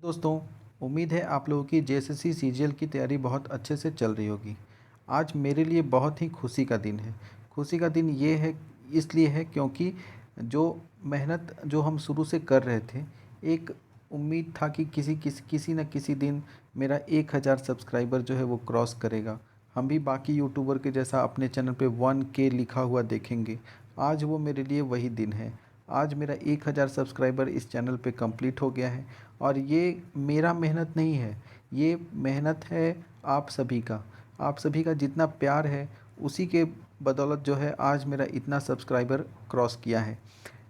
दोस्तों, उम्मीद है आप लोगों की जेएसएससी सीजीएल की तैयारी बहुत अच्छे से चल रही होगी। आज मेरे लिए बहुत ही खुशी का दिन है। खुशी का दिन ये है इसलिए है क्योंकि जो मेहनत जो हम शुरू से कर रहे थे, एक उम्मीद था कि किसी न किसी दिन मेरा 1000 सब्सक्राइबर जो है वो क्रॉस करेगा। हम भी बाकी यूट्यूबर के जैसा अपने चैनल पे 1K लिखा हुआ देखेंगे। आज वो मेरे लिए वही दिन है। आज मेरा 1000 सब्सक्राइबर इस चैनल पे कंप्लीट हो गया है और ये मेरा मेहनत नहीं है, ये मेहनत है आप सभी का। आप सभी का जितना प्यार है उसी के बदौलत जो है आज मेरा इतना सब्सक्राइबर क्रॉस किया है।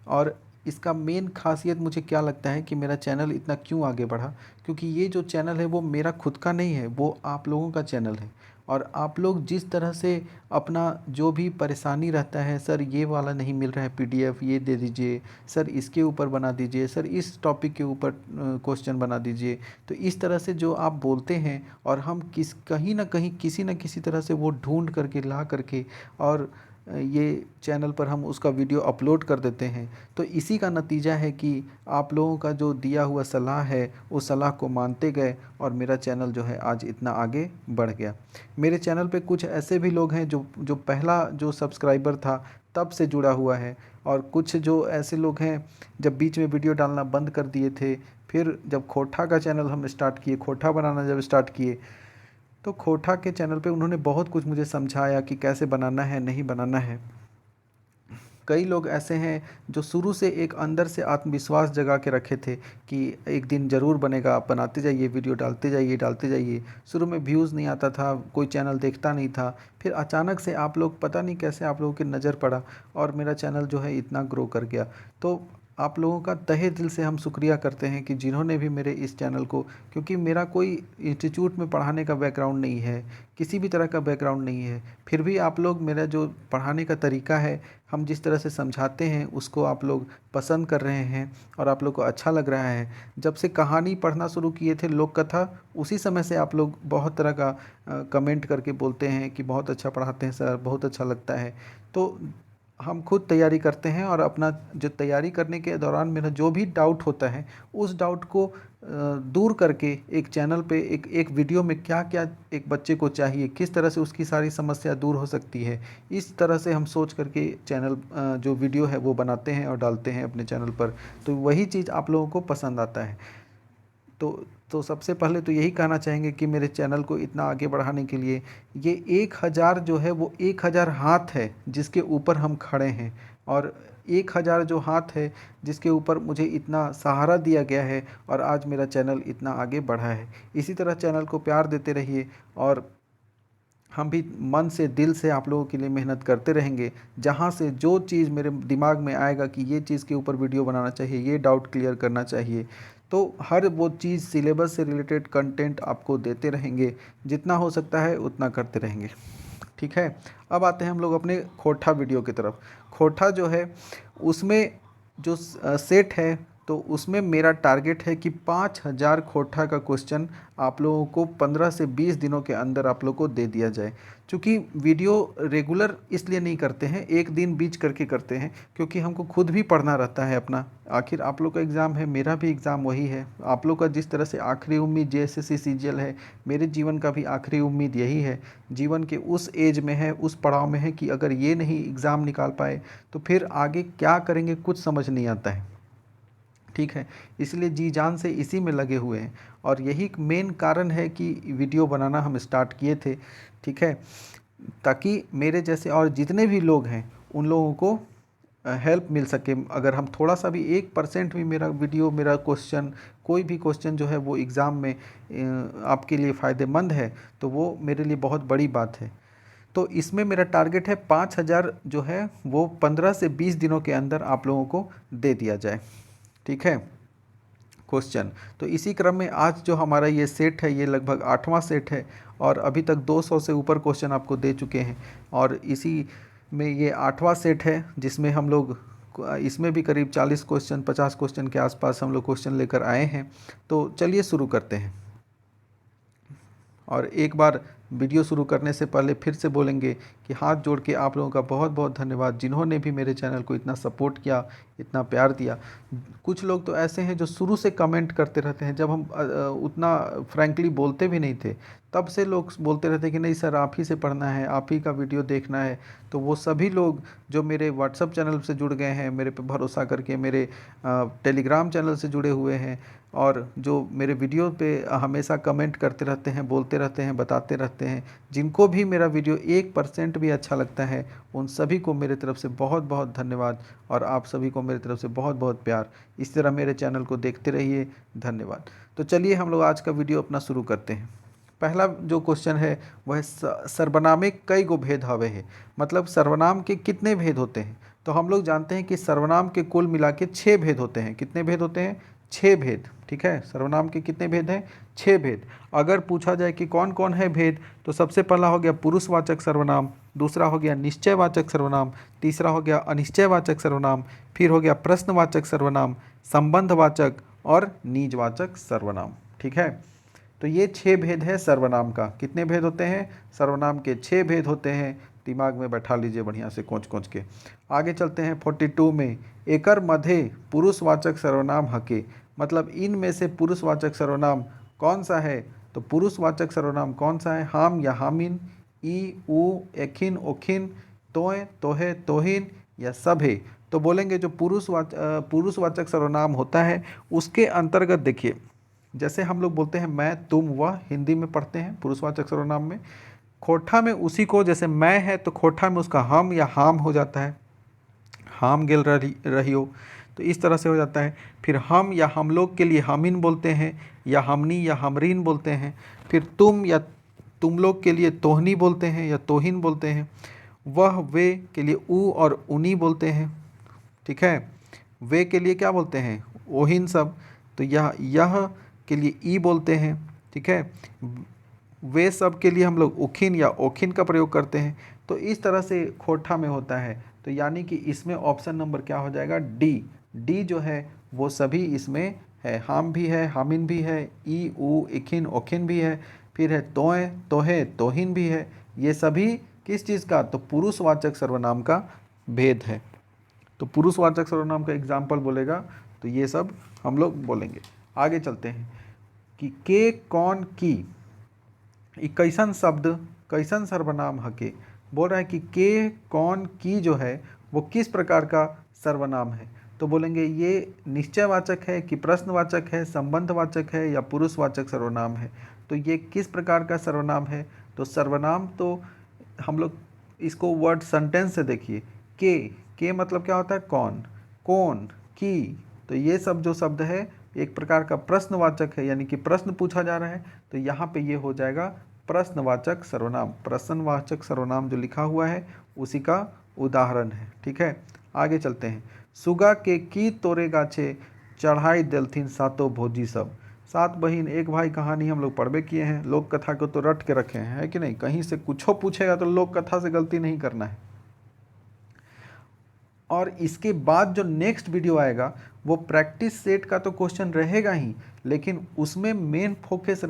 और इसका मेन ख़ासियत मुझे क्या लगता है कि मेरा चैनल इतना क्यों आगे बढ़ा, क्योंकि ये जो चैनल है वो मेरा खुद का नहीं है, वो आप लोगों का चैनल है। और आप लोग जिस तरह से अपना जो भी परेशानी रहता है, सर ये वाला नहीं मिल रहा है पीडीएफ, ये दे दीजिए, सर इसके ऊपर बना दीजिए, सर इस टॉपिक के ऊपर क्वेश्चन बना दीजिए, तो इस तरह से जो आप बोलते हैं और हम कहीं ना कहीं किसी न किसी तरह से वो ढूंढ करके ला करके और ये चैनल पर हम उसका वीडियो अपलोड कर देते हैं, तो इसी का नतीजा है कि आप लोगों का जो दिया हुआ सलाह है उस सलाह को मानते गए और मेरा चैनल जो है आज इतना आगे बढ़ गया। मेरे चैनल पे कुछ ऐसे भी लोग हैं जो जो पहला जो सब्सक्राइबर था तब से जुड़ा हुआ है, और कुछ जो ऐसे लोग हैं जब बीच में वीडियो डालना बंद कर दिए थे, फिर जब खोटा का चैनल हम स्टार्ट किए, खोटा बनाना जब स्टार्ट किए, तो खोटा के चैनल पे उन्होंने बहुत कुछ मुझे समझाया कि कैसे बनाना है, नहीं बनाना है। कई लोग ऐसे हैं जो शुरू से एक अंदर से आत्मविश्वास जगा के रखे थे कि एक दिन ज़रूर बनेगा, आप बनाते जाइए, वीडियो डालते जाइए डालते जाइए। शुरू में व्यूज़ नहीं आता था, कोई चैनल देखता नहीं था, फिर अचानक से आप लोग पता नहीं कैसे आप लोगों की नज़र पड़ा और मेरा चैनल जो है इतना ग्रो कर गया। तो आप लोगों का तहे दिल से हम शुक्रिया करते हैं कि जिन्होंने भी मेरे इस चैनल को, क्योंकि मेरा कोई इंस्टीट्यूट में पढ़ाने का बैकग्राउंड नहीं है, किसी भी तरह का बैकग्राउंड नहीं है, फिर भी आप लोग मेरा जो पढ़ाने का तरीका है, हम जिस तरह से समझाते हैं उसको आप लोग पसंद कर रहे हैं और आप लोग को अच्छा लग रहा है। जब से कहानी पढ़ना शुरू किए थे, लोक कथा, उसी समय से आप लोग बहुत तरह का कमेंट करके बोलते हैं कि बहुत अच्छा पढ़ाते हैं सर, बहुत अच्छा लगता है। तो हम खुद तैयारी करते हैं और अपना जो तैयारी करने के दौरान मेरा जो भी डाउट होता है उस डाउट को दूर करके एक चैनल पे एक एक वीडियो में क्या क्या एक बच्चे को चाहिए, किस तरह से उसकी सारी समस्या दूर हो सकती है, इस तरह से हम सोच करके चैनल जो वीडियो है वो बनाते हैं और डालते हैं अपने चैनल पर। तो वही चीज़ आप लोगों को पसंद आता है। तो सबसे पहले तो यही कहना चाहेंगे कि मेरे चैनल को इतना आगे बढ़ाने के लिए ये 1000 जो है वो 1000 हाथ है जिसके ऊपर हम खड़े हैं, और 1000 जो हाथ है जिसके ऊपर मुझे इतना सहारा दिया गया है और आज मेरा चैनल इतना आगे बढ़ा है। इसी तरह चैनल को प्यार देते रहिए और हम भी मन से दिल से आप लोगों के लिए मेहनत करते रहेंगे। जहाँ से जो चीज़ मेरे दिमाग में आएगा कि ये चीज़ के ऊपर वीडियो बनाना चाहिए, ये डाउट क्लियर करना चाहिए, तो हर वो चीज़ सिलेबस से रिलेटेड कंटेंट आपको देते रहेंगे। जितना हो सकता है उतना करते रहेंगे। ठीक है, अब आते हैं हम लोग अपने खोटा वीडियो की तरफ। खोटा जो है उसमें जो सेट है, तो उसमें मेरा टारगेट है कि 5000 खोटा का क्वेश्चन आप लोगों को 15 से 20 दिनों के अंदर आप लोगों को दे दिया जाए। क्योंकि वीडियो रेगुलर इसलिए नहीं करते हैं, एक दिन बीच करके करते हैं, क्योंकि हमको खुद भी पढ़ना रहता है अपना। आखिर आप लोग का एग्ज़ाम है, मेरा भी एग्ज़ाम वही है। आप लोग का जिस तरह से आखिरी उम्मीद जेएसएससी सीजीएल है, मेरे जीवन का भी आखिरी उम्मीद यही है। जीवन के उस एज में है, उस पड़ाव में है कि अगर ये नहीं एग्ज़ाम निकाल पाए तो फिर आगे क्या करेंगे कुछ समझ नहीं आता है। ठीक है, इसलिए जी जान से इसी में लगे हुए हैं और यही मेन कारण है कि वीडियो बनाना हम स्टार्ट किए थे। ठीक है, ताकि मेरे जैसे और जितने भी लोग हैं उन लोगों को हेल्प मिल सके। अगर हम थोड़ा सा भी 1% भी मेरा वीडियो, मेरा क्वेश्चन, कोई भी क्वेश्चन जो है वो एग्ज़ाम में आपके लिए फ़ायदेमंद है तो वो मेरे लिए बहुत बड़ी बात है। तो इसमें मेरा टारगेट है 5000 जो है वो 15 से 20 दिनों के अंदर आप लोगों को दे दिया जाए। ठीक है, क्वेश्चन। तो इसी क्रम में आज जो हमारा ये सेट है ये लगभग 8वां सेट है और अभी तक 200 से ऊपर क्वेश्चन आपको दे चुके हैं, और इसी में ये 8वां सेट है जिसमें हम लोग इसमें भी करीब 40 क्वेश्चन, 50 क्वेश्चन के आसपास हम लोग क्वेश्चन लेकर आए हैं। तो चलिए शुरू करते हैं। और एक बार वीडियो शुरू करने से पहले फिर से बोलेंगे कि हाथ जोड़ के आप लोगों का बहुत बहुत धन्यवाद, जिन्होंने भी मेरे चैनल को इतना सपोर्ट किया, इतना प्यार दिया। कुछ लोग तो ऐसे हैं जो शुरू से कमेंट करते रहते हैं, जब हम उतना फ्रैंकली बोलते भी नहीं थे तब से लोग बोलते रहते हैं कि नहीं सर आप ही से पढ़ना है, आप ही का वीडियो देखना है। तो वो सभी लोग जो मेरे व्हाट्सअप चैनल से जुड़ गए हैं, मेरे पे भरोसा करके, मेरे टेलीग्राम चैनल से जुड़े हुए हैं, और जो मेरे वीडियो पे हमेशा कमेंट करते रहते हैं, बोलते रहते हैं, बताते रहते हैं, जिनको भी मेरा वीडियो 1% भी अच्छा लगता है, उन सभी को मेरे तरफ से बहुत बहुत धन्यवाद, और आप सभी को मेरी तरफ से बहुत बहुत प्यार। इस तरह मेरे चैनल को देखते रहिए। धन्यवाद। तो चलिए हम लोग आज का वीडियो अपना शुरू करते हैं। पहला जो क्वेश्चन है वह है सर्वनाम में कई गो भेद हवे है, मतलब सर्वनाम के कितने भेद होते हैं। तो हम लोग जानते हैं कि सर्वनाम के कुल मिला के 6 भेद होते हैं। कितने भेद होते हैं? 6 भेद। ठीक है, सर्वनाम के कितने भेद हैं? 6 भेद। अगर पूछा जाए कि कौन कौन है भेद, तो सबसे पहला हो गया पुरुषवाचक सर्वनाम, दूसरा हो गया निश्चयवाचक सर्वनाम, तीसरा हो गया अनिश्चयवाचक सर्वनाम, फिर हो गया प्रश्नवाचक सर्वनाम, संबंधवाचक और निजवाचक सर्वनाम। ठीक है, तो ये 6 भेद है सर्वनाम का। कितने भेद होते हैं? सर्वनाम के 6 भेद होते हैं। दिमाग में बैठा लीजिए बढ़िया से कोंच कोंच के। आगे चलते हैं 42 में। एकर मध्य पुरुषवाचक सर्वनाम हके, मतलब इन में से पुरुषवाचक सर्वनाम कौन सा है? तो पुरुषवाचक सर्वनाम कौन सा है? हाम या हामिन, ई ऊ एखिन ओखिन, तोय तोहे तोहिन या सभे। तो बोलेंगे जो पुरुषवाचक सर्वनाम होता है उसके अंतर्गत देखिए, जैसे हम लोग बोलते हैं मैं तुम वह, हिंदी में पढ़ते हैं पुरुषवाचक सर्वनाम में, खोठा में उसी को, जैसे मैं है तो खोठा में उसका हम या हाम हो जाता है, हाम गेल रहियो, तो इस तरह से हो जाता है। फिर हम या हम लोग के लिए हमिन बोलते हैं, या हमनी या हमरीन बोलते हैं। फिर तुम या तुम लोग के लिए तोहनी बोलते हैं या तोहिन बोलते हैं। वह वे के लिए ऊ और उनी बोलते हैं। ठीक है, वे के लिए क्या बोलते हैं? ओहिन सब। तो यह के लिए ई बोलते हैं। ठीक है, वे सब के लिए हम लोग उखिन या ओखिन का प्रयोग करते हैं। तो इस तरह से खोठा में होता है। तो यानी कि इसमें ऑप्शन नंबर क्या हो जाएगा? डी। डी जो है वो सभी इसमें है। हाम भी है, हामिन भी है, ई ऊ इखिन ओखिन भी है, फिर है तोय तोहे तोहिन भी है। ये सभी किस चीज़ का? तो पुरुषवाचक सर्वनाम का भेद है। तो पुरुषवाचक सर्वनाम का एग्जाम्पल बोलेगा तो ये सब हम लोग बोलेंगे। आगे चलते हैं कि के कौन की, कैसन शब्द, कैसन सर्वनाम हके। बोल रहा है कि के कौन की जो है वो किस प्रकार का सर्वनाम है। तो बोलेंगे ये निश्चयवाचक है कि प्रश्नवाचक है, संबंधवाचक है या पुरुषवाचक सर्वनाम है। तो ये किस प्रकार का सर्वनाम है? तो सर्वनाम तो हम लोग इसको वर्ड सेंटेंस से देखिए। के मतलब क्या होता है? कौन, कौन, की। तो ये सब जो शब्द है एक प्रकार का प्रश्नवाचक है, यानी कि प्रश्न पूछा जा रहा है, तो यहाँ पे ये हो जाएगा प्रश्नवाचक सर्वनाम। प्रश्नवाचक सर्वनाम जो लिखा हुआ है उसी का उदाहरण है। ठीक है, आगे चलते हैं। सुगा के की तोरे गाछे चढ़ाई देलथिन सातों भोजी सब। 7 बहिन 1 भाई कहानी हम लोग पढ़बे किए हैं। लोक कथा को तो रट के रखे हैं, है कि नहीं? कहीं से कुछ पूछेगा तो लोक कथा से गलती नहीं करना है। और इसके बाद जो नेक्स्ट वीडियो आएगा वो प्रैक्टिस सेट का तो क्वेश्चन रहेगा ही, लेकिन उसमें मेन फोकस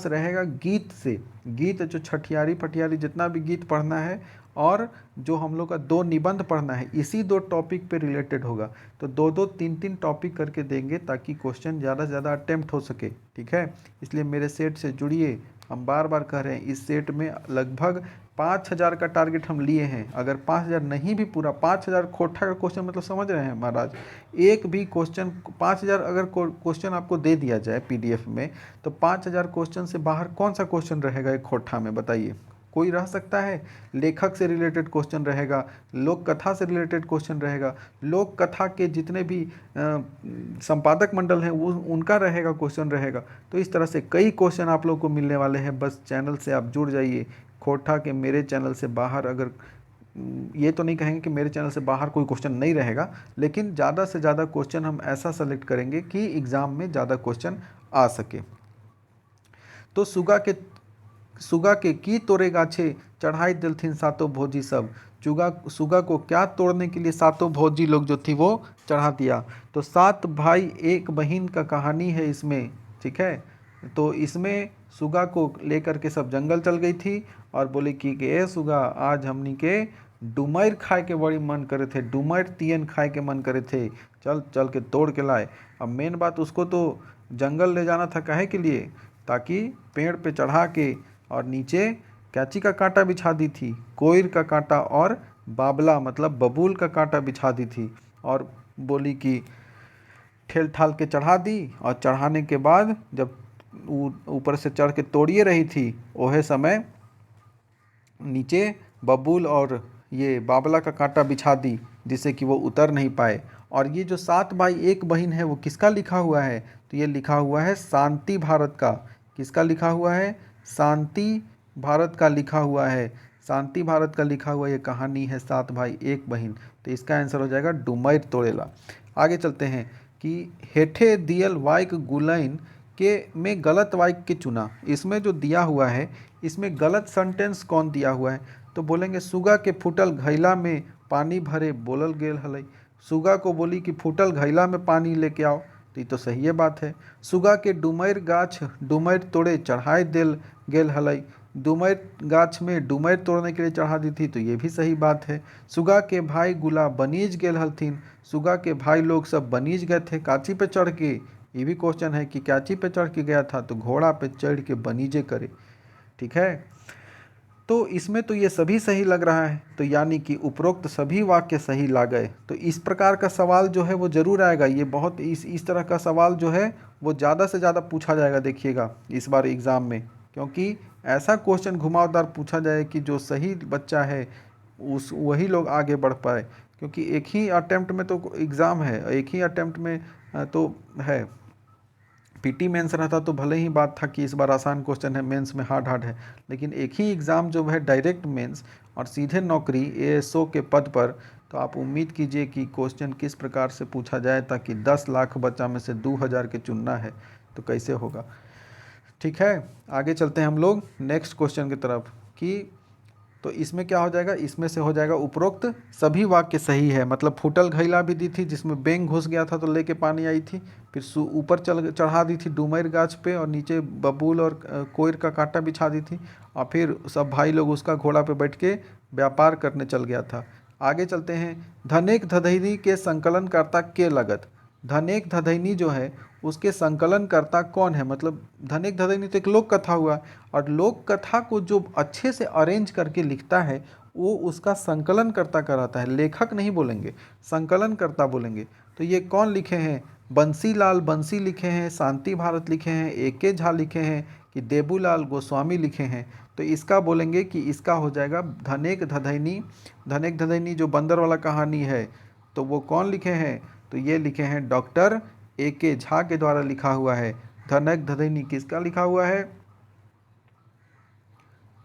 रहेगा गीत से। गीत जो छठियारी फटियारी जितना भी गीत पढ़ना है, और जो हम लोग का 2 निबंध पढ़ना है, इसी 2 टॉपिक पे रिलेटेड होगा। तो 2-2 3-3 टॉपिक करके देंगे ताकि क्वेश्चन ज़्यादा से ज़्यादा अटेम्प्ट हो सके। ठीक है, इसलिए मेरे सेट से जुड़िए। हम बार बार कह रहे हैं इस सेट में लगभग 5000 का टारगेट हम लिए हैं। अगर 5000 नहीं भी पूरा, 5000 खोठा का क्वेश्चन मतलब समझ रहे हैं महाराज, एक भी क्वेश्चन 5000 अगर क्वेश्चन आपको दे दिया जाए पीडीएफ में, तो 5000 क्वेश्चन से बाहर कौन सा क्वेश्चन रहेगा एक खोठा में? बताइए, कोई रह सकता है? लेखक से रिलेटेड क्वेश्चन रहेगा, लोक कथा से रिलेटेड क्वेश्चन रहेगा, लोक कथा के जितने भी संपादक मंडल हैं वो उनका रहेगा, क्वेश्चन रहेगा। तो इस तरह से कई क्वेश्चन आप लोग को मिलने वाले हैं। बस चैनल से आप जुड़ जाइए। खोठा के मेरे चैनल से बाहर, अगर ये तो नहीं कहेंगे कि मेरे चैनल से बाहर कोई क्वेश्चन नहीं रहेगा, लेकिन ज़्यादा से ज़्यादा क्वेश्चन हम ऐसा सेलेक्ट करेंगे कि एग्ज़ाम में ज़्यादा क्वेश्चन आ सके। तो सुगा के की तोरे गाछे चढ़ाई दिलथिन सातों भोजी सब। सुगा को क्या तोड़ने के लिए सातों भोजी लोग जो थी वो चढ़ा दिया। तो 7 भाई 1 बहन का कहानी है इसमें। ठीक है, तो इसमें सुगा को लेकर के सब जंगल चल गई थी और बोली कि ए सुगा, आज हमनी के डुमैर खाए के बड़ी मन करे थे, डुमैर तियन खाए के मन करे थे, चल चल के तोड़ के लाए। अब मेन बात, उसको तो जंगल ले जाना था, काहे के लिए, ताकि पेड़ पे चढ़ा के और नीचे कैंची का कांटा बिछा दी थी, कोयर का कांटा और बाबला मतलब बबूल का कांटा बिछा दी थी, और बोली कि ठेल ठाल के चढ़ा दी। और चढ़ाने के बाद जब ऊपर से चढ़ के तोड़िए रही थी, ओहे समय नीचे बबूल और ये बाबला का कांटा बिछा दी, जिससे कि वो उतर नहीं पाए। और ये जो 7 भाई 1 बहन है, वो किसका लिखा हुआ है, तो ये लिखा हुआ है शांति भारत का। किसका लिखा हुआ है, शांति भारत का लिखा हुआ है। शांति भारत का लिखा हुआ ये कहानी है 7 भाई 1 बहन। तो इसका आंसर हो जाएगा डुमैर तोड़ेला। आगे चलते हैं कि हेठे दियल वाइक गुलैन के में गलत वाक्य चुना। इसमें जो दिया हुआ है, इसमें गलत सेंटेंस कौन दिया हुआ है, तो बोलेंगे सुगा के फूटल घैला में पानी भरे बोलल गेल हलै। सुगा को बोली कि फूटल घैला में पानी लेके आओ, तो ये तो सही बात है। सुगा के डुमैर गाछ डुमैर तोड़े चढ़ाए देल गेल हलै, डुमैर गाछ में डुमैर तोड़ने के लिए चढ़ा दी थी, तो ये भी सही बात है। सुगा के भाई गुला बनीज गेल हलथिन, सुगा के भाई लोग सब बनीज गए थे काची पे चढ़ के। ये भी क्वेश्चन है कि काची पे चढ़ के गया था, तो घोड़ा पे चढ़ के बनीजे करे। ठीक है, तो इसमें तो ये सभी सही लग रहा है, तो यानी कि उपरोक्त सभी वाक्य सही ला गए। तो इस प्रकार का सवाल जो है वो ज़रूर आएगा। ये बहुत इस तरह का सवाल जो है वो ज़्यादा से ज़्यादा पूछा जाएगा, देखिएगा इस बार एग्ज़ाम में, क्योंकि ऐसा क्वेश्चन घुमावदार पूछा जाए कि जो सही बच्चा है उस वही लोग आगे बढ़ पाए। क्योंकि एक ही अटेम्प्ट में तो एग्ज़ाम है, एक ही अटेम्प्ट में तो है। पीटी मेंस रहता तो भले ही बात था कि इस बार आसान क्वेश्चन है, मेंस में हार्ड है, लेकिन एक ही एग्ज़ाम जो है डायरेक्ट मेंस और सीधे नौकरी एएसओ के पद पर, तो आप उम्मीद कीजिए कि क्वेश्चन किस प्रकार से पूछा जाए, ताकि 10 लाख बच्चा में से 2000 के चुनना है तो कैसे होगा। ठीक है, आगे चलते हैं हम लोग नेक्स्ट क्वेश्चन की तरफ कि तो इसमें क्या हो जाएगा, इसमें से हो जाएगा उपरोक्त सभी वाक्य सही है। मतलब फूटल घैला भी दी थी जिसमें बेंग घुस गया था तो लेके पानी आई थी, फिर ऊपर चढ़ा दी थी डुमैर गाछ पे और नीचे बबूल और कोयर का कांटा बिछा दी थी, और फिर सब भाई लोग उसका घोड़ा पे बैठ के व्यापार करने चल गया था। आगे चलते हैं, धनेक धधैनी के संकलनकर्ता के लगत। धनेक धधैनी जो है उसके संकलनकर्ता कौन है, मतलब धनेक धधैनी तो एक लोक कथा हुआ, और लोक कथा को जो अच्छे से अरेंज करके लिखता है वो उसका संकलनकर्ता कहलाता है। लेखक नहीं बोलेंगे, संकलनकर्ता बोलेंगे। तो ये कौन लिखे हैं, बंसीलाल बंसी लिखे हैं, शांति भारत लिखे हैं, एके झा लिखे हैं, कि देबूलाल गोस्वामी लिखे हैं। तो इसका बोलेंगे कि इसका हो जाएगा धनेक धधैनी। धनेक धधैनी जो बंदर वाला कहानी है, तो वो कौन लिखे हैं, तो ये लिखे हैं डॉक्टर एके झा के द्वारा लिखा हुआ है। धनेक धधैनी किसका लिखा हुआ है,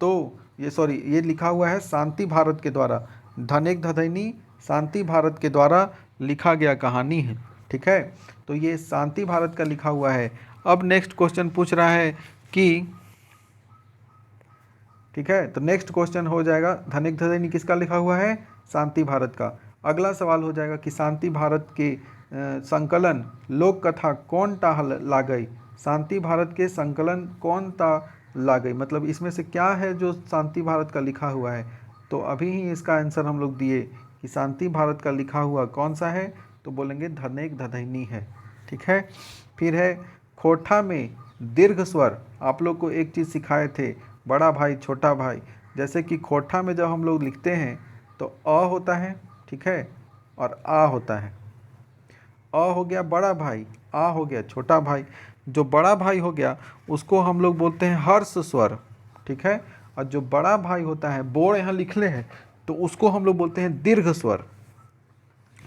तो ये लिखा हुआ है शांति भारत के द्वारा। धनेक धधैनी शांति भारत के द्वारा लिखा गया कहानी है। ठीक है, तो ये शांति भारत का लिखा हुआ है। अब नेक्स्ट क्वेश्चन पूछ रहा है कि, ठीक है, तो नेक्स्ट क्वेश्चन हो जाएगा धनेक धधैनी किसका लिखा हुआ है, शांति भारत का। अगला सवाल हो जाएगा कि शांति भारत के संकलन लोक कथा कौन टा ला गई। शांति भारत के संकलन कौन टा ला गई, मतलब इसमें से क्या है जो शांति भारत का लिखा हुआ है। तो अभी ही इसका आंसर हम लोग दिए कि शांति भारत का लिखा हुआ कौन सा है, तो बोलेंगे धनेक धधैनी है। ठीक है, फिर है खोठा में दीर्घ स्वर। आप लोग को एक चीज़ सिखाए थे, बड़ा भाई छोटा भाई, जैसे कि खोठा में जब हम लोग लिखते हैं तो अ होता है, ठीक है, और आ होता है। अ हो गया बड़ा भाई, आ हो गया छोटा भाई। जो बड़ा भाई हो गया उसको हम लोग बोलते हैं हर्ष स्वर, ठीक है, और जो बड़ा भाई होता है, बोड़ यहाँ लिखले हैं, तो उसको हम लोग बोलते हैं दीर्घ स्वर,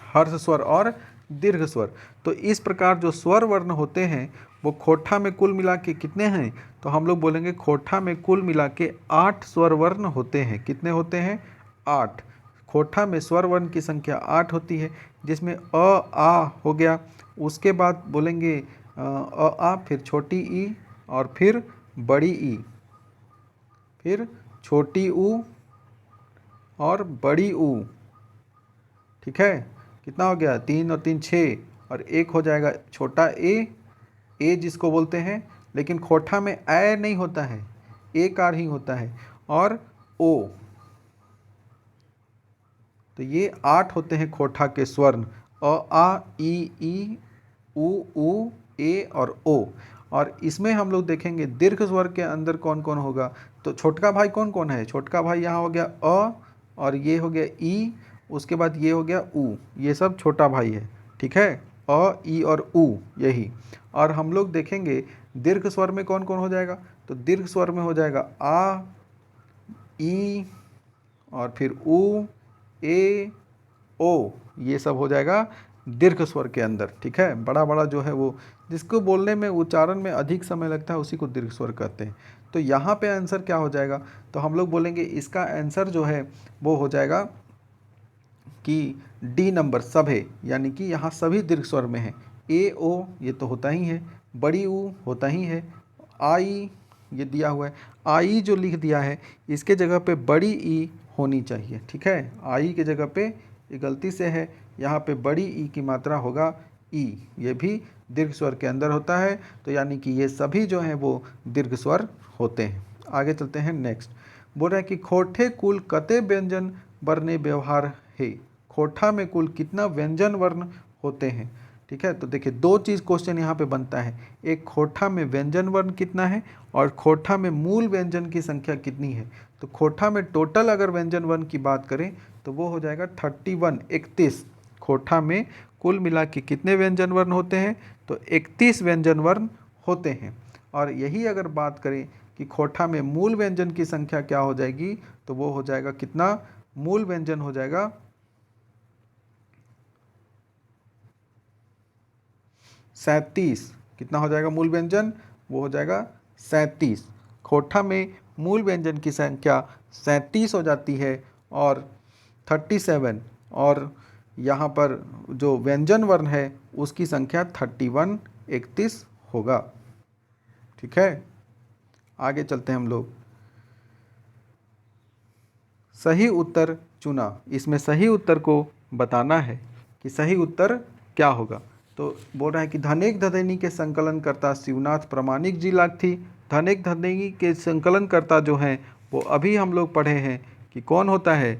हर्ष स्वर और दीर्घ स्वर। तो इस प्रकार जो स्वर वर्ण होते हैं वो खोठा में कुल मिला के कितने हैं, तो हम लोग बोलेंगे खोठा में कुल मिला के 8 स्वर वर्ण होते हैं। कितने होते हैं, 8। खोठा में स्वर वर्ण की संख्या 8 होती है, जिसमें अ आ हो गया, उसके बाद बोलेंगे अ आ, फिर छोटी ई और फिर बड़ी ई, फिर छोटी ऊ और बड़ी ऊ। ठीक है, कितना हो गया, 3 और 3 6, और एक हो जाएगा छोटा ए, ए जिसको बोलते हैं लेकिन खोठा में ए नहीं होता है, ए कार ही होता है, और ओ। तो ये 8 होते हैं खोठा के स्वर्ण, अ आ ई उ ए और ओ। और इसमें हम लोग देखेंगे दीर्घ स्वर के अंदर कौन कौन होगा। तो छोटका भाई कौन कौन है, छोटका भाई यहाँ हो गया अ, और ये हो गया ई, उसके बाद ये हो गया उ, ये सब छोटा भाई है, ठीक है, अ ई और उ यही। और हम लोग देखेंगे दीर्घ स्वर में कौन कौन हो जाएगा। तो दीर्घ स्वर में हो जाएगा आ, ई, और फिर उ, ए, ओ, ये सब हो जाएगा दीर्घ स्वर के अंदर, ठीक है। बड़ा बड़ा जो है वो जिसको बोलने में उच्चारण में अधिक समय लगता है उसी को दीर्घ स्वर कहते हैं। तो यहाँ पे आंसर क्या हो जाएगा, तो हम लोग बोलेंगे इसका आंसर जो है वो हो जाएगा कि डी नंबर सब है, यानी कि यहाँ सभी दीर्घ स्वर में है। ए ओ ये तो होता ही है, बड़ी ऊ होता ही है, आई ये दिया हुआ है, आई जो लिख दिया है इसके जगह पे बड़ी ई होनी चाहिए, ठीक है। आई के जगह पे ये गलती से है, यहाँ पे बड़ी ई की मात्रा होगा ई, ये भी दीर्घ स्वर के अंदर होता है। तो यानी कि ये सभी जो हैं वो दीर्घ स्वर होते हैं। आगे चलते हैं नेक्स्ट। बोल रहा है कि खोठे कुल कते व्यंजन वर्णे व्यवहार है। खोठा में कुल कितना व्यंजन वर्ण होते हैं, ठीक है। तो देखिए दो चीज़ क्वेश्चन यहाँ पे बनता है, एक खोठा में व्यंजन वर्ण कितना है और खोठा में मूल व्यंजन की संख्या कितनी है। तो खोठा में टोटल अगर व्यंजन वर्ण की बात करें तो वो हो जाएगा 31, 31। खोठा में कुल मिला के कितने व्यंजन वर्ण होते हैं, तो 31 व्यंजन वर्ण होते हैं। और यही अगर बात करें कि खोठा में मूल व्यंजन की संख्या क्या हो जाएगी, तो वो हो जाएगा कितना, मूल व्यंजन हो जाएगा 37। कितना हो जाएगा मूल व्यंजन, वो हो जाएगा 37। खोठा में मूल व्यंजन की संख्या 37 हो जाती है, और 37, और यहाँ पर जो व्यंजन वर्ण है उसकी संख्या 31, 31 होगा, ठीक है। आगे चलते हैं हम लोग। सही उत्तर चुना, इसमें सही उत्तर को बताना है कि सही उत्तर क्या होगा। तो बोल रहा है कि धनेक धदैनी के संकलनकर्ता शिवनाथ प्रामाणिक जी लाठी। धनेक धदैनी के संकलनकर्ता जो हैं वो अभी हम लोग पढ़े हैं कि कौन होता है,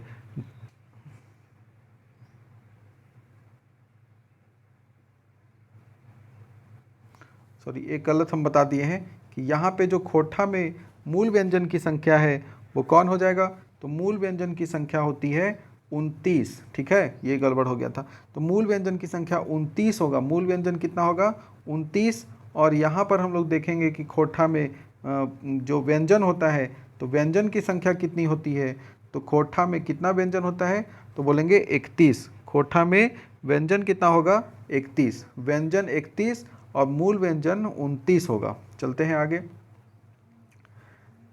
सॉरी एक गलत हम बता दिए हैं कि यहाँ पे जो खोठा में मूल व्यंजन की संख्या है वो कौन हो जाएगा। तो मूल व्यंजन की संख्या होती है 29, ठीक है, ये गड़बड़ हो गया था। तो मूल व्यंजन की संख्या 29 होगा, मूल व्यंजन कितना होगा 29। और यहाँ पर हम लोग देखेंगे कि खोठा में जो व्यंजन होता है तो व्यंजन की संख्या कितनी होती है। तो खोठा में कितना व्यंजन होता है, तो बोलेंगे 31। खोठा में व्यंजन कितना होगा 31, व्यंजन 31 और मूल व्यंजन 29 होगा। चलते हैं आगे।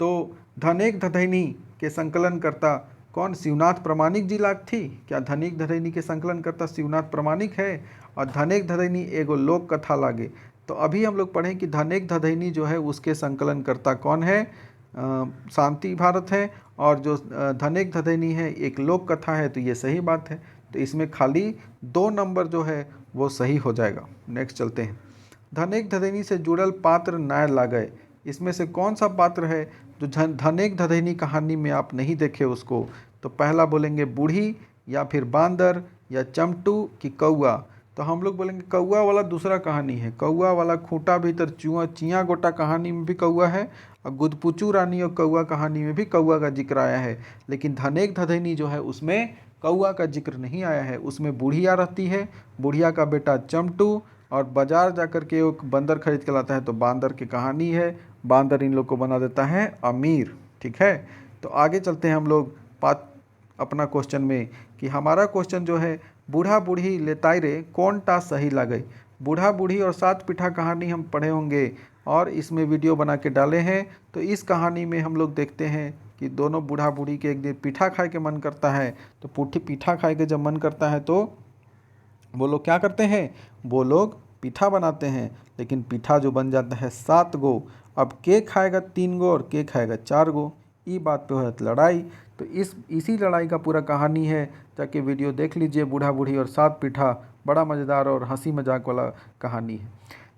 तो धनेक धदैनी के संकलनकर्ता कौन, शिवनाथ प्रामाणिक जी लाठी। क्या धनेक धदैनी के संकलनकर्ता शिवनाथ प्रामाणिक है। और धनेक धदैनी एगो लोक कथा लागे। तो अभी हम लोग पढ़ें कि धनेक धदैनी जो है उसके संकलनकर्ता कौन है, शांति भारत है। और जो धनेक धदैनी है एक लोक कथा है, तो ये सही बात है। तो इसमें खाली 2 नंबर जो है वो सही हो जाएगा। नेक्स्ट चलते हैं। धनेक धदैनी से जुड़ल पात्र नाय लागय, इसमें से कौन सा पात्र है जो धनेक धदैनी कहानी में आप नहीं देखे उसको। तो पहला बोलेंगे बूढ़ी, या फिर बांदर, या चमटू, कि कौआ। तो हम लोग बोलेंगे कौआ वाला दूसरा कहानी है, कौआ वाला खूंटा भीतर चुआ चिया गोटा कहानी में भी कौआ है, और गुदपुचू रानी और कौआ कहानी में भी कौआ का जिक्र आया है। लेकिन धनेक धदैनी जो है उसमें कौआ का जिक्र नहीं आया है, उसमें बुढ़िया रहती है, बुढ़िया का बेटा चमटू, और बाजार जाकर के एक बंदर खरीद के लाता है, तो बांदर की कहानी है। बांदर इन लोग को बना देता है अमीर, ठीक है। तो आगे चलते हैं हम लोग अपना क्वेश्चन में, कि हमारा क्वेश्चन जो है बूढ़ा बूढ़ी लेताई रे कौन टा सही लगे। बूढ़ा बूढ़ी और 7 पीठा कहानी हम पढ़े होंगे और इसमें वीडियो बना के डाले हैं। तो इस कहानी में हम लोग देखते हैं कि दोनों बूढ़ा बूढ़ी के एक दिन पीठा खाए के मन करता है। तो पीठा खाए के जब मन करता है तो वो लोग क्या करते हैं, वो लोग पीठा बनाते हैं। लेकिन पीठा जो बन जाता है 7 गो। अब के खाएगा 3 गो और के खाएगा 4 गो, ये बात पे है लड़ाई। तो इसी लड़ाई का पूरा कहानी है, जाके वीडियो देख लीजिए, बूढ़ा बूढ़ी और 7 पीठा। बड़ा मज़ेदार और हंसी मजाक वाला कहानी है।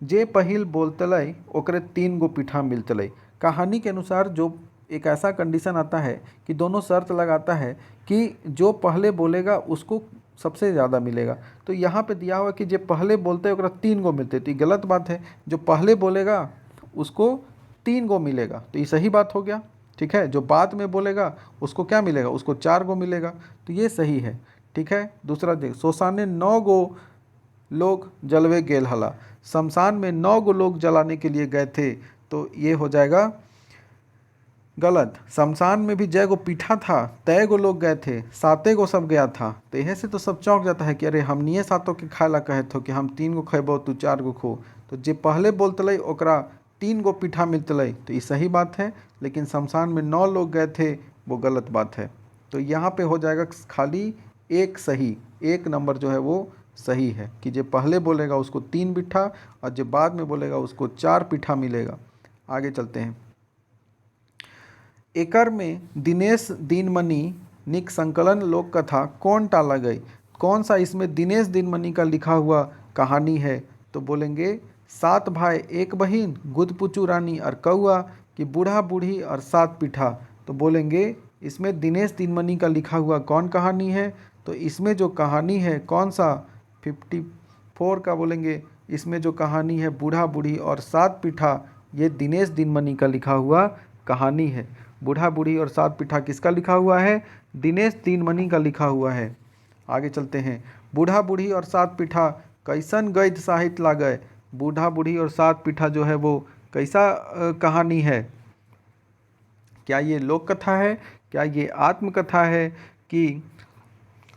जे पहिल बोलतलै ओकरे 3 गो पीठा मिलतलै। कहानी के अनुसार जो एक ऐसा कंडीशन आता है कि दोनों शर्त लगाता है कि जो पहले बोलेगा उसको सबसे ज़्यादा मिलेगा। तो यहाँ पे दिया हुआ कि जो पहले बोलते हैं ओकरा 3 गो मिलते, तो ये गलत बात है। जो पहले बोलेगा उसको 3 गो मिलेगा, तो ये सही बात हो गया। ठीक है, जो बाद में बोलेगा उसको क्या मिलेगा, उसको 4 गो मिलेगा, तो ये सही है। ठीक है, दूसरा देख, शोशाने 9 गो लोग जलवे गेल हला। शमशान में 9 गो लोग जलाने के लिए गए थे, तो ये हो जाएगा गलत। शमशान में भी जय गो पीठा था, तय गो लोग गए थे, 7 गो सब गया था। तो यह से तो सब चौंक जाता है कि अरे हमनिए 7 के खाए ला कहे थो कि हम 3 गो खेबो तू 4 गो खो। तो जे पहले बोलतलै ओकरा 3 गो पीठा मिलतलै, तो ये सही बात है। लेकिन शमशान में 9 लोग गए थे, वो गलत बात है। तो यहाँ पे हो जाएगा खाली एक सही, 1 नंबर जो है वो सही है कि जो पहले बोलेगा उसको 3 पीठा और जो बाद में बोलेगा उसको 4 पीठा मिलेगा। आगे चलते हैं। एकर में दिनेश दिनमणि निक संकलन लोक कथा कौन टाला गई। कौन सा इसमें दिनेश दिनमणि का लिखा हुआ कहानी है, तो बोलेंगे 7 भाई 1 बहिन, गुदपुचू रानी और कौआ, कि बूढ़ा बूढ़ी और 7 पीठा। तो बोलेंगे इसमें दिनेश दिनमणि का लिखा हुआ कौन कहानी है, तो इसमें जो कहानी है कौन सा 54 का बोलेंगे, इसमें जो कहानी है बूढ़ा बूढ़ी और 7 पीठा, ये दिनेश दिनमणि का लिखा हुआ कहानी है। बूढ़ा बूढ़ी और 7 पीठा किसका लिखा हुआ है, दिनेश दिनमणि का लिखा हुआ है। आगे चलते हैं। बूढ़ा बूढ़ी और 7 पीठा कैसन गैद साहित्य लागय। बूढ़ा बूढ़ी और 7 पीठा जो है वो कैसा कहानी है, क्या ये लोक कथा है, क्या ये आत्मकथा है, कि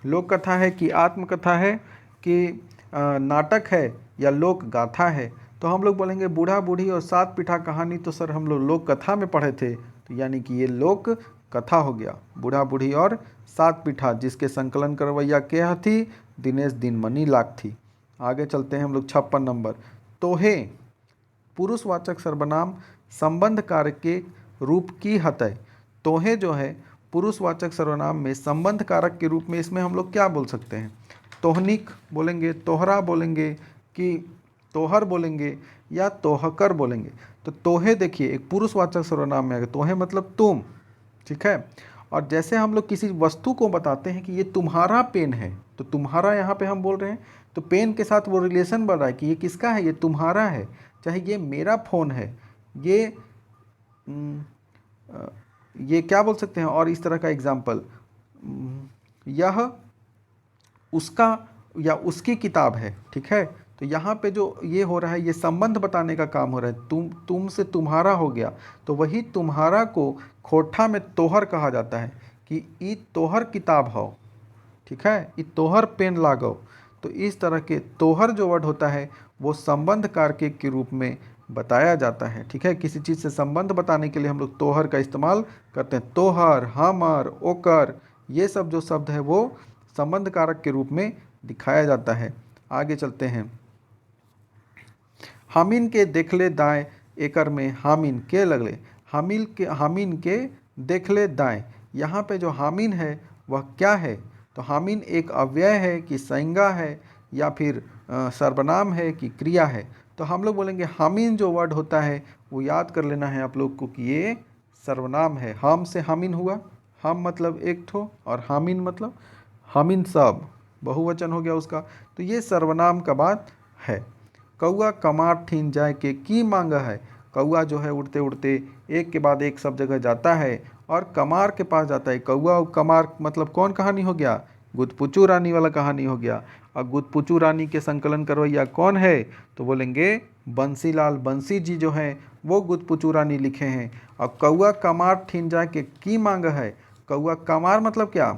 लोक कथा है कि आत्मकथा है, कि नाटक है या लोक गाथा है। तो हम लोग बोलेंगे बूढ़ा बूढ़ी और 7 पीठा कहानी तो सर हम लोग लोक कथा में पढ़े थे, तो यानी कि ये लोक कथा हो गया। बूढ़ा बूढ़ी और 7 पीठा जिसके संकलन करवैया के थी, दिनेश दिनमणि लाग थी। आगे चलते हैं हम लोग 56 नंबर। तोहे पुरुषवाचक सर्वनाम संबंध कारक के रूप की हतय। तोहे जो है पुरुषवाचक सर्वनाम में संबंध कारक के रूप में इसमें हम लोग क्या बोल सकते हैं, तोहनिक बोलेंगे, तोहरा बोलेंगे, कि तोहर बोलेंगे या तोहकर बोलेंगे। तो तोहे देखिए एक पुरुषवाचक सर्वनाम में आ गया, तोहे मतलब तुम। ठीक है, और जैसे हम लोग किसी वस्तु को बताते हैं कि ये तुम्हारा पेन है, तो तुम्हारा यहाँ पे हम बोल रहे हैं, तो पेन के साथ वो रिलेशन बढ़ रहा है कि ये किसका है, ये तुम्हारा है। चाहे ये मेरा फ़ोन है, ये क्या बोल सकते हैं, और इस तरह का एग्जाम्पल, यह उसका या उसकी किताब है। ठीक है, तो यहाँ पे जो ये हो रहा है ये संबंध बताने का काम हो रहा है। तुम से तुम्हारा हो गया, तो वही तुम्हारा को खोठा में तोहर कहा जाता है कि ई तोहर किताब हो। ठीक है, ई तोहर पेन लागो। तो इस तरह के तोहर जो वर्ड होता है वो संबंध कारक के रूप में बताया जाता है। ठीक है, किसी चीज़ से संबंध बताने के लिए हम लोग तोहर का इस्तेमाल करते हैं। तोहर, हमर, ओकर, ये सब जो शब्द है वो संबंध कारक के रूप में दिखाया जाता है। आगे चलते हैं। हामिन के देखले दाएं, एकर में हामिन के लगले। हामिन के देखले दाएं, यहाँ पे जो हामिन है वह क्या है, तो हामिन एक अव्यय है कि संज्ञा है या फिर सर्वनाम है कि क्रिया है। तो हम लोग बोलेंगे हामिन जो वर्ड होता है वो याद कर लेना है आप लोग को कि ये सर्वनाम है। हम से हामिन हुआ, हम मतलब एक ठो, और हामिन मतलब हामिन सब बहुवचन हो गया उसका, तो ये सर्वनाम का बात है। कौआ कमार ठीन जाए के की मांगा है। कौआ जो है उड़ते उड़ते एक के बाद एक सब जगह जाता है और कमार के पास जाता है। कौआ और कमार मतलब कौन कहानी हो गया, गुदपुचू रानी वाला कहानी हो गया। और गुदपुचू रानी के संकलन करवैया कौन है, तो बोलेंगे बंसीलाल बंसी जी जो हैं वो गुदपुचू रानी लिखे हैं। और कौआ कमार ठीन जाए के की मांग है। कौआ कमार मतलब क्या,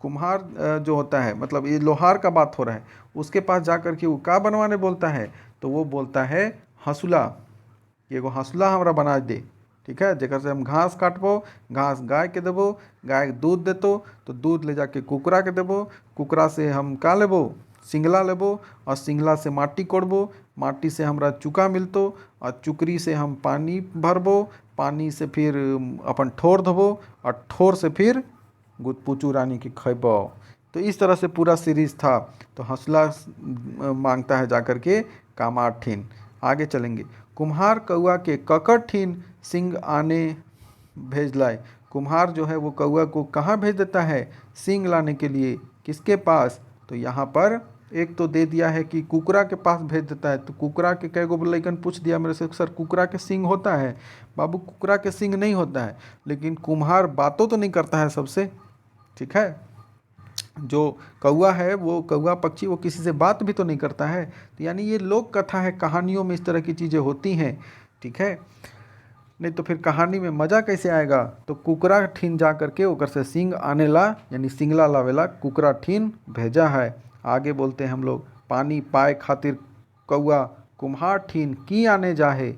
कुम्हार जो होता है, मतलब ये लोहार का बात हो रहा है, उसके पास जाकर के वो क्या बनवाने बोलता है, तो वो बोलता है हंसुला, एगो हंसुला हमरा बना दे। ठीक है, जेकर से हम घास काटबो, घास गाय के देबो, गाय दूध देतो तो दूध ले जाके कुकरा के देबो, कुकरा से हम का लेबो, सिंगला लेबो, और सिंगला से माटी कोड़बो, माटी से हमरा चुका मिलतो, और चुकरी से हम पानी भरबो, पानी से फिर अपन ठोर धोबो, और ठोर से फिर गुदपुचू रानी की खैबो। तो इस तरह से पूरा सीरीज था। तो हंसला मांगता है जाकर के कामार ठीन। आगे चलेंगे। कुम्हार कौआ के ककठिन सिंग आने भेज लाए। कुम्हार जो है वो कौआ को कहाँ भेज देता है? सिंग लाने के लिए। किसके पास? तो यहाँ पर एक तो दे दिया है कि कुकरा के पास भेज देता है। तो कुकरा के कई गो लइकन पूछ दिया मेरे से, सर कुकरा के सिंग होता है? बाबू कुकरा के सिंग नहीं होता है, लेकिन कुम्हार बातों तो नहीं करता है सबसे, ठीक है। जो कौआ है वो कौआ पक्षी वो किसी से बात भी तो नहीं करता है। तो यानी ये लोक कथा है, कहानियों में इस तरह की चीज़ें होती हैं, ठीक है। नहीं तो फिर कहानी में मज़ा कैसे आएगा? तो कुकरा ठीन जा करके ओकर से सिंग आने ला, यानी सिंगला लावेला कुकरा ठीन भेजा है। आगे बोलते हैं हम लोग, पानी पाए खातिर कौआ कुम्हार ठीन की आने जाहे।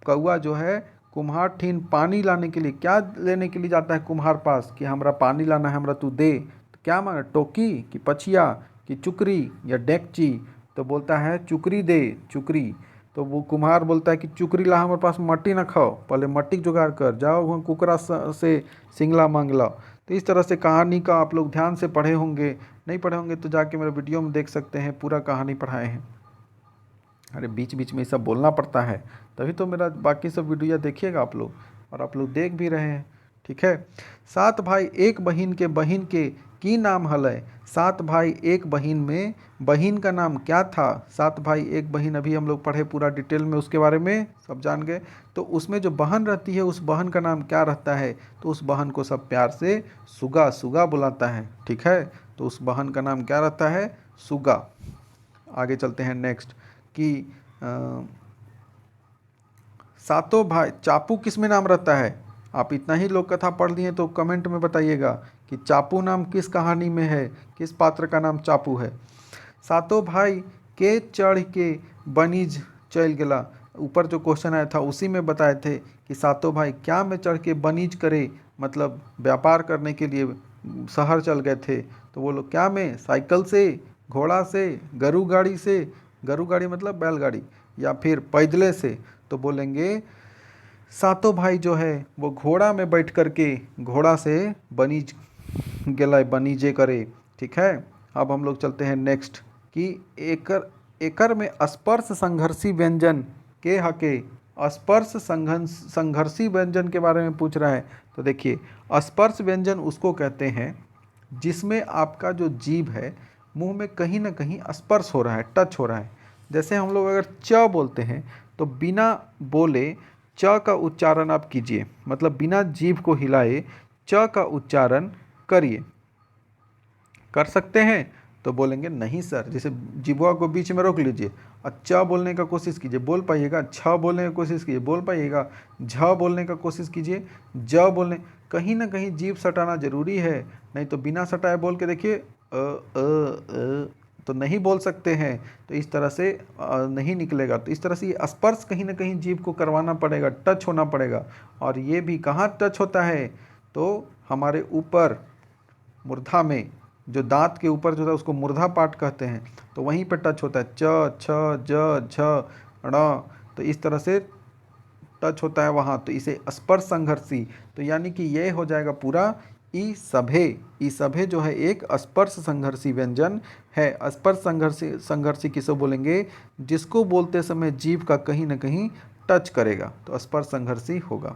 कौआ जो है कुम्हार ठीन पानी लाने के लिए, क्या लेने के लिए जाता है कुम्हार पास? कि हमरा पानी लाना है, हमरा तू दे। तो क्या मांगा? टोकी कि पछिया कि चुकरी या डेकची? तो बोलता है चुकरी दे, चुकरी। तो वो कुम्हार बोलता है कि चुकरी ला, हमारे पास मट्टी ना खाओ, पहले मट्टी जुगाड़ कर, जाओ वहाँ कुकरा से सिंगला मांग लाओ। तो इस तरह से कहानी का आप लोग ध्यान से पढ़े होंगे, नहीं पढ़े होंगे तो जाके मेरे वीडियो में देख सकते हैं, पूरा कहानी पढ़ाए हैं। अरे बीच बीच में ये सब बोलना पड़ता है, तभी तो मेरा बाकी सब वीडियो देखिएगा आप लोग, और आप लोग देख भी रहे हैं, ठीक है। सात भाई एक बहिन के की नाम हलय। सात भाई एक बहिन में बहिन का नाम क्या था? सात भाई एक बहिन अभी हम लोग पढ़े पूरा डिटेल में, उसके बारे में सब जान गए। तो उसमें जो बहन रहती है उस बहन का नाम क्या रहता है? तो उस बहन को सब प्यार से सुगा सुगा बुलाता है, ठीक है। तो उस बहन का नाम क्या रहता है? सुगा। आगे चलते हैं नेक्स्ट कि सातों भाई चापू किस में नाम रहता है? आप इतना ही लोक कथा पढ़ लिए तो कमेंट में बताइएगा कि चापू नाम किस कहानी में है, किस पात्र का नाम चापू है। सातों भाई के चढ़ के बनिज चल गेला। ऊपर जो क्वेश्चन आया था उसी में बताए थे कि सातों भाई क्या में चढ़ के बनिज करे, मतलब व्यापार करने के लिए शहर चल गए थे। तो वो लोग क्या में? साइकिल से, घोड़ा से, गरू गाड़ी से, गरू गाड़ी मतलब बैलगाड़ी, या फिर पैदले से। तो बोलेंगे सातों भाई जो है वो घोड़ा में बैठ कर के घोड़ा से बनीज गेला, बनीजे करे, ठीक है। अब हम लोग चलते हैं नेक्स्ट कि एकर में स्पर्श संघर्षी व्यंजन के हके। स्पर्श संघर्षी व्यंजन के बारे में पूछ रहा है। तो देखिए स्पर्श व्यंजन उसको कहते हैं जिसमें आपका जो जीभ है मुंह में कहीं ना कहीं स्पर्श हो रहा है, टच हो रहा है। जैसे हम लोग अगर च बोलते हैं तो बिना बोले च का उच्चारण आप कीजिए, मतलब बिना जीभ को हिलाए च का उच्चारण करिए। कर सकते हैं? तो बोलेंगे नहीं सर, जैसे जिह्वा को बीच में रोक लीजिए और च बोलने का कोशिश कीजिए, बोल पाइएगा। छ बोलने की कोशिश कीजिए, बोल पाइएगा। झ बोलने का कोशिश कीजिए, ज बोलने, कहीं ना कहीं जीभ सटाना जरूरी है, नहीं तो बिना सटाए बोल के देखिए तो नहीं बोल सकते हैं। तो इस तरह से नहीं निकलेगा। तो इस तरह से ये स्पर्श कहीं ना कहीं जीभ को करवाना पड़ेगा, टच होना पड़ेगा। और ये भी कहाँ टच होता है? तो हमारे ऊपर मूर्धा में, जो दांत के ऊपर जो है उसको मूर्धा पार्ट कहते हैं, तो वहीं पर टच होता है। च छ ज झ ण, तो इस तरह से टच होता है वहाँ, तो इसे स्पर्श संघर्षी। तो यानी कि ये हो जाएगा पूरा ई सभे। ई सभे जो है एक स्पर्श संघर्षी व्यंजन है। स्पर्श संघर्षी किसे बोलेंगे? जिसको बोलते समय जीभ का कहीं ना कहीं टच करेगा, तो स्पर्श संघर्षी होगा।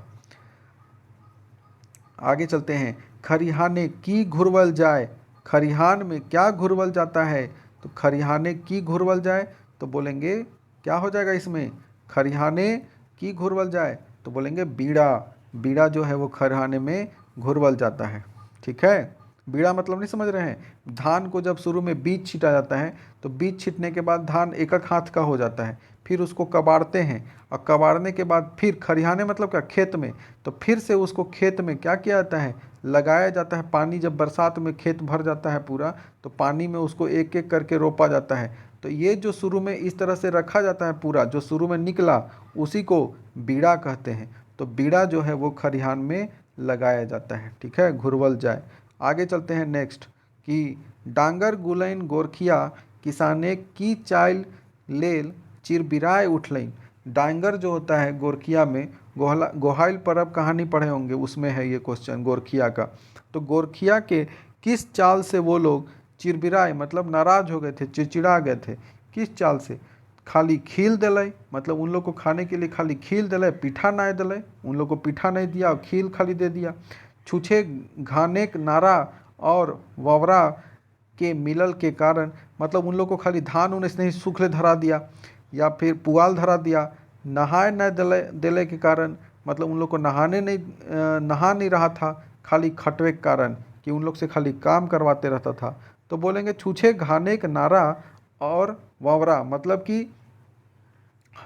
आगे चलते हैं। खरिहाने की घुरवल जाए। खरिहान में क्या घुरवल जाता है? तो खरिहाने की घुरवल जाए, तो बोलेंगे क्या हो जाएगा इसमें? खरिहाने की घुरवल जाए, तो बोलेंगे बीड़ा। बीड़ा जो है वो खरिहाने में घुरवल जाता है, ठीक है। बीड़ा मतलब नहीं समझ रहे हैं? धान को जब शुरू में बीज छीटा जाता है तो बीज छीटने के बाद धान एक एक हाथ का हो जाता है, फिर उसको कबाड़ते हैं, और कबाड़ने के बाद फिर खरिहाने मतलब क्या? खेत में। तो फिर से उसको खेत में क्या किया जाता है? लगाया जाता है। पानी जब बरसात में खेत भर जाता है पूरा, तो पानी में उसको एक एक करके रोपा जाता है। तो ये जो शुरू में इस तरह से रखा जाता है पूरा, जो शुरू में निकला उसी को बीड़ा कहते हैं। तो बीड़ा जो है वो खरिहान में लगाया जाता है, ठीक है, घुरवल जाए। आगे चलते हैं नेक्स्ट कि डांगर गुलैन गोरखिया किसाने की चाइल लेल चिरबिराए उठलैन। डांगर जो होता है गोरखिया में, गोहाइल परब कहानी पढ़े होंगे, उसमें है ये क्वेश्चन गोरखिया का। तो गोरखिया के किस चाल से वो लोग चिरबिराए मतलब नाराज हो गए थे, चिड़चिड़ा गए थे? किस चाल से? खाली खील दिले, मतलब उन लोग को खाने के लिए खाली खील दिले, पीठा नहीं दिले, उन लोग को पीठा नहीं दिया और खील खाली दे दिया। छूछे घानेक नारा और ववरा के मिलल के कारण, मतलब उन लोग को खाली धान उन नहीं सूखले धरा दिया या फिर पुआल धरा दिया। नहाए न दिले के कारण, मतलब उन लोग को नहा नहीं रहा था, खाली खटवे के कारण कि उन लोग से खाली काम करवाते रहता था। तो बोलेंगे छूछे घाने का नारा और ववरा, मतलब कि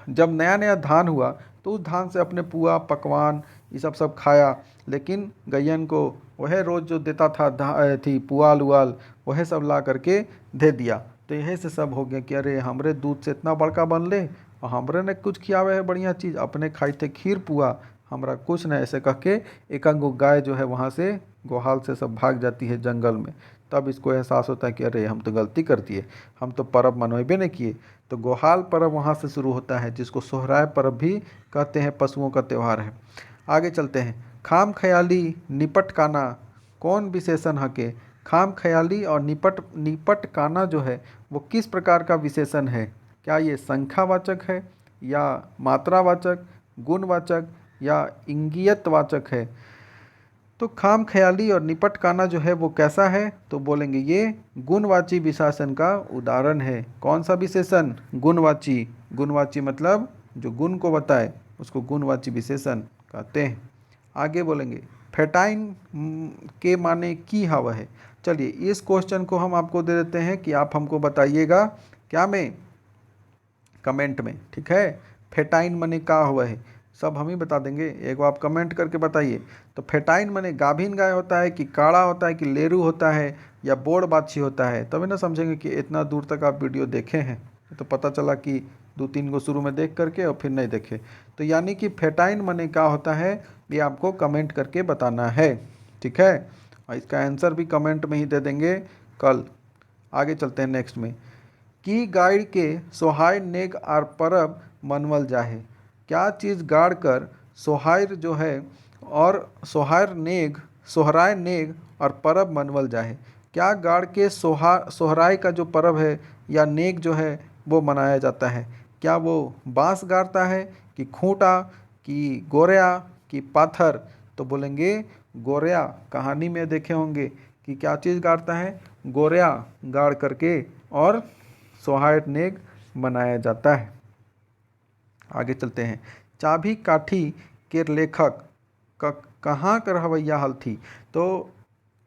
जब नया नया धान हुआ तो उस धान से अपने पुआ पकवान ये सब खाया, लेकिन गैयन को वह रोज़ जो देता था थी पुआल उआल वह सब ला करके दे दिया। तो यही से सब हो गया कि अरे हमरे दूध से इतना बड़का बनले और हमरे ने कुछ खियावे है बढ़िया चीज़, अपने खाई थे खीर पुआ, हमरा कुछ न, ऐसे कह के एक गो गाय जो है वहाँ से गोहाल से सब भाग जाती है जंगल में। तब इसको एहसास होता है कि अरे हम तो गलती कर दिए, हम तो पर्व मनवेबे नहीं किए। तो गोहाल पर्व वहाँ से शुरू होता है, जिसको सोहराय पर्व भी कहते हैं, पशुओं का त्यौहार है। आगे चलते हैं। खाम ख्याली निपट काना कौन विशेषण है के? खाम ख्याली और निपट काना जो है वो किस प्रकार का विशेषण है? क्या ये संख्यावाचक है या मात्रावाचक, गुणवाचक या इंगियतवाचक है? तो खाम ख्याली और निपट काना जो है वो कैसा है? तो बोलेंगे ये गुणवाची विशेषण का उदाहरण है। कौन सा विशेषण? गुणवाची। गुणवाची मतलब जो गुण को बताए उसको गुणवाची विशेषण कहते हैं। आगे बोलेंगे फेटाइन के माने की हवा है। चलिए इस क्वेश्चन को हम आपको दे देते हैं कि आप हमको बताइएगा क्या में, कमेंट में, ठीक है। फेटाइन मने का हुआ है सब हम ही बता देंगे, एक आप कमेंट करके बताइए। तो फेटाइन मने गाभिन गाय होता है कि काड़ा होता है कि लेरू होता है या बोड़ बाछी होता है? तभी ना समझेंगे कि इतना दूर तक आप वीडियो देखे हैं। तो पता चला कि 2-3 को शुरू में देख करके और फिर नहीं देखे। तो यानी कि फेटाइन मने क्या होता है ये आपको कमेंट करके बताना है, ठीक है। और इसका आंसर भी कमेंट में ही दे देंगे कल। आगे चलते हैं नेक्स्ट में। की गाड़ के सोहाय नेग आर परब मनवल जाहे। क्या चीज़ गाड़ कर सोहायर जो है और सोहराय नेग और परब मनवल जाहे? क्या गाड़ के सोहराय का जो परब है या नेग जो है वो मनाया जाता है? क्या वो बांस गाड़ता है कि खूंटा कि गोरिया कि पाथर? तो बोलेंगे गोरिया। कहानी में देखे होंगे कि क्या चीज़ गाड़ता है? गोरिया गाड़ करके और सोहाय नेग मनाया जाता है। आगे चलते हैं। चाभी काठी के लेखक कहाँ कर हवैया हल थी? तो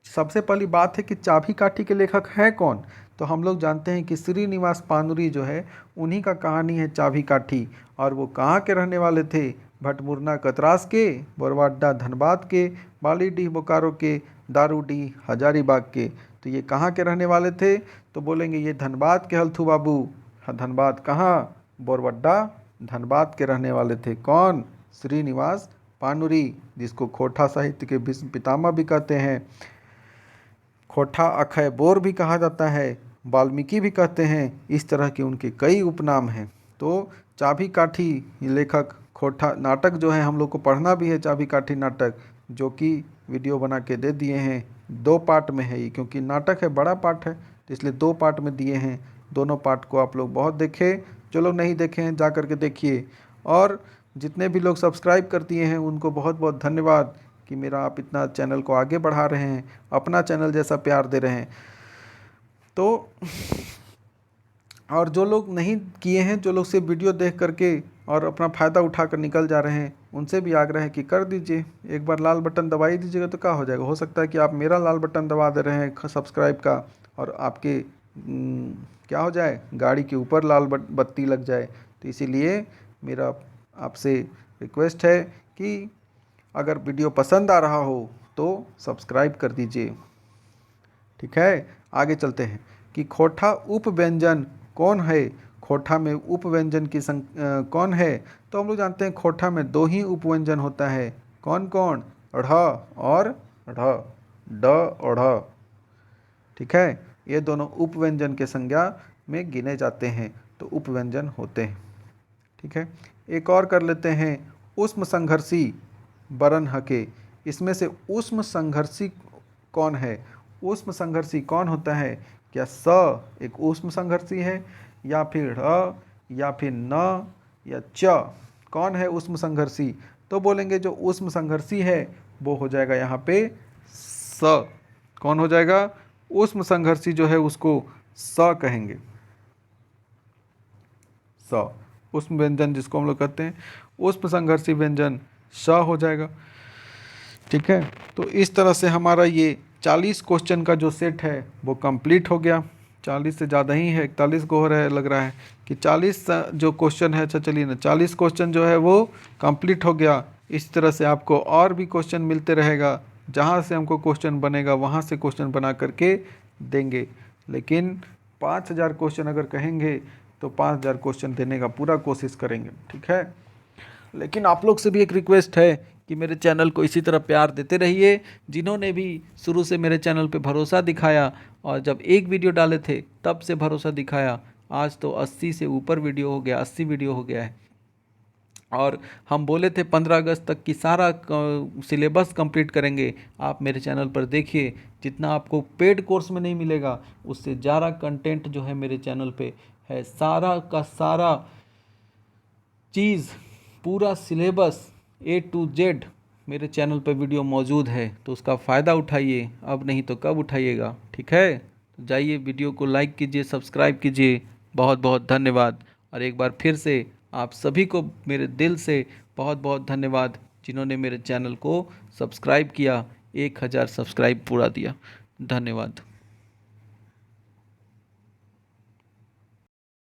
सबसे पहली बात है कि चाभी काठी के लेखक हैं कौन? तो हम लोग जानते हैं कि श्रीनिवास पानुरी जो है उन्हीं का कहानी है चाभी काठी। और वो कहाँ के रहने वाले थे? भटमुरना कतरास के, बोरवाड्डा धनबाद के, बालीडीह बोकारो के, दारूडीह हजारीबाग के। तो ये कहाँ के रहने वाले थे? तो बोलेंगे ये धनबाद के हलथू बाबू। धनबाद कहाँ? बोरवड्डा धनबाद के रहने वाले थे। कौन? श्रीनिवास पानुरी, जिसको खोटा साहित्य के भीष्म पितामह भी कहते हैं, खोटा अक्षय बोर भी कहा जाता है, वाल्मीकि भी कहते हैं। इस तरह के उनके कई उपनाम हैं। तो चाभी काठी लेखक, खोटा नाटक जो है हम लोग को पढ़ना भी है, चाभी काठी नाटक, जो कि वीडियो बना के दे दिए हैं। 2 पार्ट में है ये, क्योंकि नाटक है, बड़ा पार्ट है, तो इसलिए 2 पार्ट में दिए हैं। दोनों पार्ट को आप लोग बहुत देखे, जो लोग नहीं देखे हैं जा करके देखिए। और जितने भी लोग सब्सक्राइब कर दिए हैं उनको बहुत बहुत धन्यवाद कि मेरा आप इतना चैनल को आगे बढ़ा रहे हैं, अपना चैनल जैसा प्यार दे रहे हैं। तो और जो लोग नहीं किए हैं, जो लोग सिर्फ वीडियो देख करके और अपना फ़ायदा उठा कर निकल जा रहे हैं, उनसे भी आग्रह है कि कर दीजिए। एक बार लाल बटन दबा ही दीजिएगा तो क्या हो जाएगा। हो सकता है कि आप मेरा लाल बटन दबा दे रहे हैं सब्सक्राइब का और आपके क्या हो जाए, गाड़ी के ऊपर लाल बत्ती लग जाए। तो इसीलिए मेरा आपसे रिक्वेस्ट है कि अगर वीडियो पसंद आ रहा हो तो सब्सक्राइब कर दीजिए, ठीक है। आगे चलते हैं कि खोटा उपव्यंजन कौन है? खोटा में उपव्यंजन की कौन है? तो हम लोग जानते हैं खोटा में 2 ही उपव्यंजन होता है। कौन कौन? ढ़ और ढ, ड और ढ, ठीक है। ये दोनों उपव्यंजन के संज्ञा में गिने जाते हैं, तो उपव्यंजन होते हैं, ठीक है। एक और कर लेते हैं, उष्म संघर्षी बरन हके। इसमें से उष्म संघर्षी कौन है? उष्म संघर्षी कौन होता है? क्या स एक उष्म संघर्षी है या फिर ढ़ या फिर न या च, कौन है उष्म संघर्षी? तो बोलेंगे जो उष्म संघर्षी है वो हो जाएगा यहाँ पे स। कौन हो जाएगा? उष्म संघर्षी जो है उसको स कहेंगे। स उष्म व्यंजन जिसको हम लोग कहते हैं उष्म संघर्षी व्यंजन स हो जाएगा। ठीक है, तो इस तरह से हमारा ये 40 क्वेश्चन का जो सेट है वो कंप्लीट हो गया। 40 से ज़्यादा ही है, 41 को हो रहा है, लग रहा है कि 40 जो क्वेश्चन है। अच्छा चलिए ना, 40 क्वेश्चन जो है वो कंप्लीट हो गया। इस तरह से आपको और भी क्वेश्चन मिलते रहेगा, जहाँ से हमको क्वेश्चन बनेगा वहाँ से क्वेश्चन बना करके देंगे। लेकिन 5000 क्वेश्चन अगर कहेंगे तो 5000 क्वेश्चन देने का पूरा कोशिश करेंगे। ठीक है, लेकिन आप लोग से भी एक रिक्वेस्ट है कि मेरे चैनल को इसी तरह प्यार देते रहिए। जिन्होंने भी शुरू से मेरे चैनल पे भरोसा दिखाया और जब एक वीडियो डाले थे तब से भरोसा दिखाया, आज तो 80 से ऊपर वीडियो हो गया, 80 वीडियो हो गया है। और हम बोले थे 15 अगस्त तक कि सारा सिलेबस कंप्लीट करेंगे। आप मेरे चैनल पर देखिए, जितना आपको पेड कोर्स में नहीं मिलेगा उससे ज़्यादा कंटेंट जो है मेरे चैनल पे है। सारा का सारा चीज़, पूरा सिलेबस A to Z मेरे चैनल पर वीडियो मौजूद है, तो उसका फ़ायदा उठाइए। अब नहीं तो कब उठाइएगा? ठीक है, तो जाइए वीडियो को लाइक कीजिए, सब्सक्राइब कीजिए। बहुत बहुत धन्यवाद। और एक बार फिर से आप सभी को मेरे दिल से बहुत बहुत धन्यवाद, जिन्होंने मेरे चैनल को सब्सक्राइब किया, 1000 सब्सक्राइब पूरा दिया। धन्यवाद।